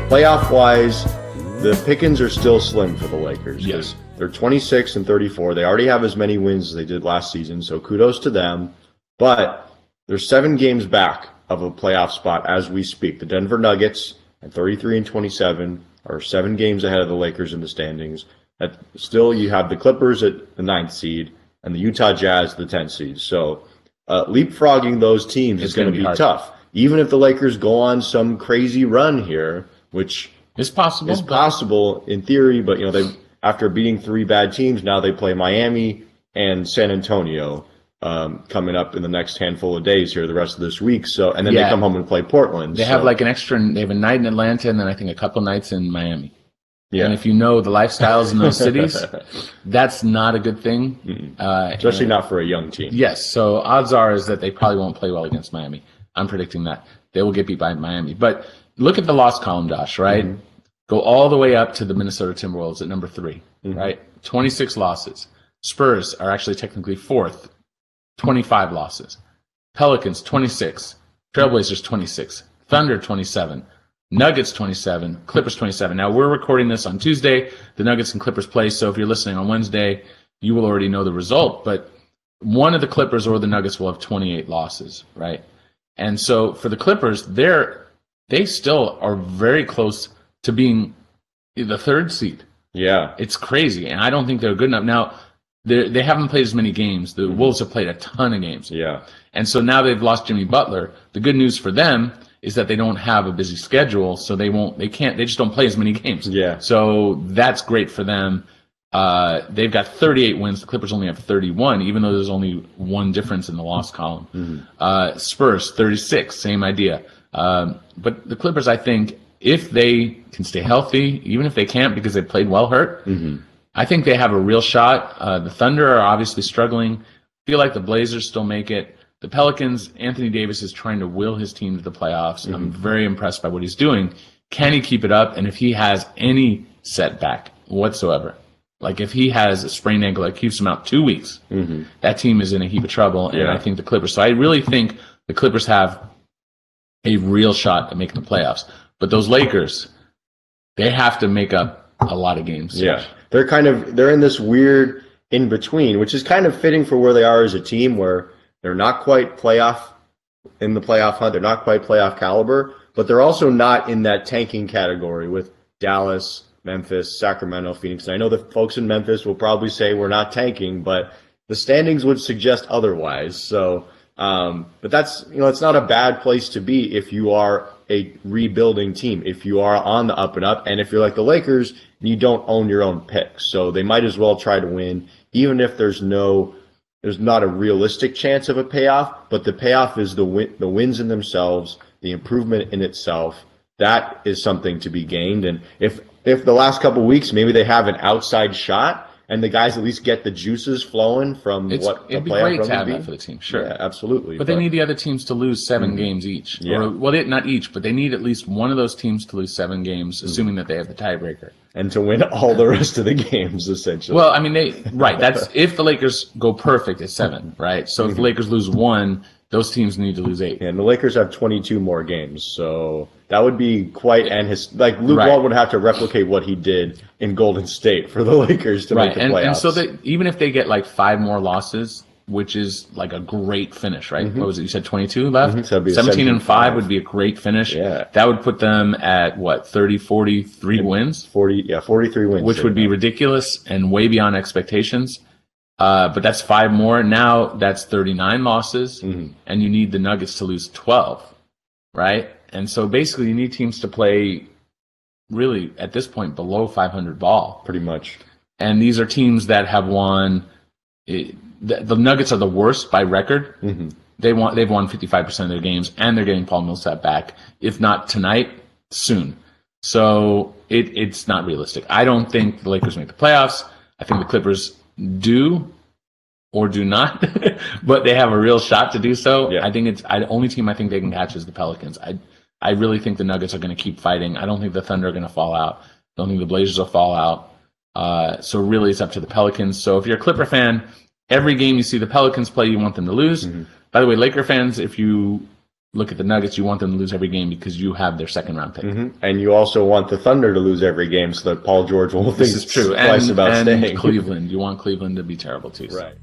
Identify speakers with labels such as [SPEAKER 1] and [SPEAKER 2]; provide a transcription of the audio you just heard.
[SPEAKER 1] playoff-wise, the pickings are still slim for the Lakers.
[SPEAKER 2] Yes.
[SPEAKER 1] They're 26 and 34. They already have as many wins as they did last season, so kudos to them. But they're 7 games back of a playoff spot as we speak. The Denver Nuggets at 33 and 27 are 7 games ahead of the Lakers in the standings. Still, you have the Clippers at the 9th seed and the Utah Jazz the 10th seed. So leapfrogging those teams is going to be tough. Even if the Lakers go on some crazy run here, which
[SPEAKER 2] it's possible.
[SPEAKER 1] It's possible in theory, but they after beating 3 bad teams, now they play Miami and San Antonio coming up in the next handful of days here, the rest of this week. So, and then they come home and play Portland.
[SPEAKER 2] They have like they have a night in Atlanta and then I think a couple nights in Miami.
[SPEAKER 1] Yeah.
[SPEAKER 2] And if you know the lifestyles in those cities, that's not a good thing.
[SPEAKER 1] Especially not for a young team.
[SPEAKER 2] Yes. So odds are is that they probably won't play well against Miami. I'm predicting that. They will get beat by Miami. But look at the loss column, Josh, right? Mm-hmm. Go all the way up to the Minnesota Timberwolves at number 3, right? 26 losses. Spurs are actually technically 4th, 25 losses. Pelicans, 26. Trailblazers, 26. Thunder, 27. Nuggets 27, Clippers 27. Now, we're recording this on Tuesday. The Nuggets and Clippers play, so if you're listening on Wednesday, you will already know the result. But one of the Clippers or the Nuggets will have 28 losses, right? And so for the Clippers, they still are very close to being the 3rd seed.
[SPEAKER 1] Yeah.
[SPEAKER 2] It's crazy, and I don't think they're good enough. Now, they haven't played as many games. The Wolves have played a ton of games.
[SPEAKER 1] Yeah.
[SPEAKER 2] And so now they've lost Jimmy Butler. The good news for them is that they don't have a busy schedule, so they just don't play as many games.
[SPEAKER 1] Yeah.
[SPEAKER 2] So that's great for them. They've got 38 wins. The Clippers only have 31, even though there's only 1 difference in the loss column. Spurs, 36, same idea. But the Clippers, I think, if they can stay healthy, even if they can't because they played well hurt, I think they have a real shot. The Thunder are obviously struggling. I feel like the Blazers still make it. The Pelicans, Anthony Davis is trying to will his team to the playoffs. I'm very impressed by what he's doing. Can he keep it up? And if he has any setback whatsoever, like if he has a sprained ankle that keeps him out 2 weeks, that team is in a heap of trouble. And I think the Clippers. So I really think the Clippers have a real shot at making the playoffs. But those Lakers, they have to make up a lot of games.
[SPEAKER 1] Yeah, they're in this weird in between, which is kind of fitting for where they are as a team, where they're not quite playoff hunt. They're not quite playoff caliber, but they're also not in that tanking category with Dallas, Memphis, Sacramento, Phoenix. And I know the folks in Memphis will probably say we're not tanking, but the standings would suggest otherwise. So, but that's, it's not a bad place to be if you are a rebuilding team, if you are on the up and up, and if you're like the Lakers and you don't own your own picks. So they might as well try to win, even if there's not a realistic chance of a payoff, but the payoff is the wins in themselves, the improvement in itself. That is something to be gained. And if the last couple of weeks, maybe they have an outside shot and the guys at least get the juices flowing from
[SPEAKER 2] it'd be great to have that for the team, sure.
[SPEAKER 1] Yeah, absolutely.
[SPEAKER 2] But they need the other teams to lose 7 games each.
[SPEAKER 1] Yeah.
[SPEAKER 2] Not each, but they need at least one of those teams to lose 7 games, assuming that they have the tiebreaker.
[SPEAKER 1] And to win all the rest of the games, essentially.
[SPEAKER 2] Well, I mean, that's if the Lakers go perfect at 7, right? So if the Lakers lose 1, those teams need to lose 8.
[SPEAKER 1] And the Lakers have 22 more games, so that would be quite Luke Walton would have to replicate what he did in Golden State for the Lakers to make the playoffs.
[SPEAKER 2] And so even if they get like 5 more losses, which is like a great finish, right? What was it? You said 22 left?
[SPEAKER 1] So
[SPEAKER 2] 17 and 5 would be a great finish.
[SPEAKER 1] Yeah.
[SPEAKER 2] That would put them at 43 wins?
[SPEAKER 1] 43 wins.
[SPEAKER 2] Which would be ridiculous and way beyond expectations. But that's 5 more. Now that's 39 losses, and you need the Nuggets to lose 12, right? And so basically you need teams to play really, at this point, below 500 ball.
[SPEAKER 1] Pretty much.
[SPEAKER 2] And these are teams that have won. The Nuggets are the worst by record. They've won 55% of their games, and they're getting Paul Millsap back. If not tonight, soon. So it's not realistic. I don't think the Lakers make the playoffs. I think the Clippers do or do not, but they have a real shot to do so.
[SPEAKER 1] Yeah.
[SPEAKER 2] I think the only team I think they can catch is the Pelicans. I really think the Nuggets are going to keep fighting. I don't think the Thunder are going to fall out. I don't think the Blazers will fall out. So really it's up to the Pelicans. So if you're a Clipper fan, every game you see the Pelicans play, you want them to lose. By the way, Laker fans, if you look at the Nuggets, you want them to lose every game because you have their second-round pick.
[SPEAKER 1] And you also want the Thunder to lose every game so that Paul George will think
[SPEAKER 2] This is true.
[SPEAKER 1] twice about
[SPEAKER 2] and
[SPEAKER 1] staying.
[SPEAKER 2] Cleveland. You want Cleveland to be terrible too. So.
[SPEAKER 1] Right.